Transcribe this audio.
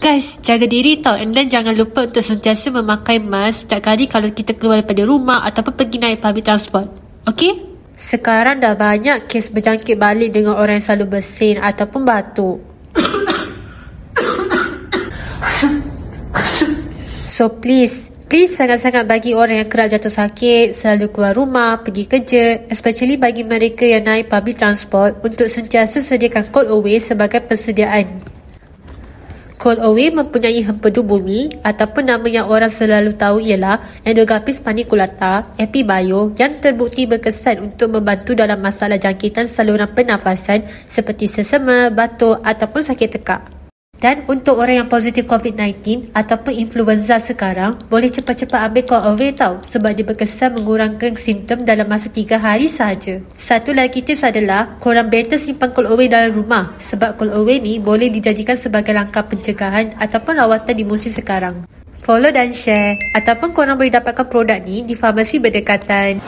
Guys, jaga diri tau. And then jangan lupa untuk sentiasa memakai mask setiap kali kalau kita keluar daripada rumah ataupun pergi naik public transport. Okay? Sekarang dah banyak kes berjangkit balik dengan orang yang selalu bersin ataupun batuk. So please sangat-sangat bagi orang yang kerap jatuh sakit, selalu keluar rumah, pergi kerja, especially bagi mereka yang naik public transport, untuk sentiasa sediakan cold away sebagai persediaan. Cold away mempunyai hempedu bumi ataupun nama yang orang selalu tahu ialah Endogapis paniculata, EpiBio, yang terbukti berkesan untuk membantu dalam masalah jangkitan saluran pernafasan seperti sesama, batuk ataupun sakit tekak. Dan untuk orang yang positif COVID-19 ataupun influenza sekarang, boleh cepat-cepat ambil cold away tau, sebab dia berkesan mengurangkan simptom dalam masa 3 hari sahaja. Satu lagi tips adalah, korang better simpan cold away dalam rumah, sebab cold away ni boleh dijadikan sebagai langkah pencegahan ataupun rawatan di musim sekarang. Follow dan share, ataupun korang boleh dapatkan produk ni di farmasi berdekatan.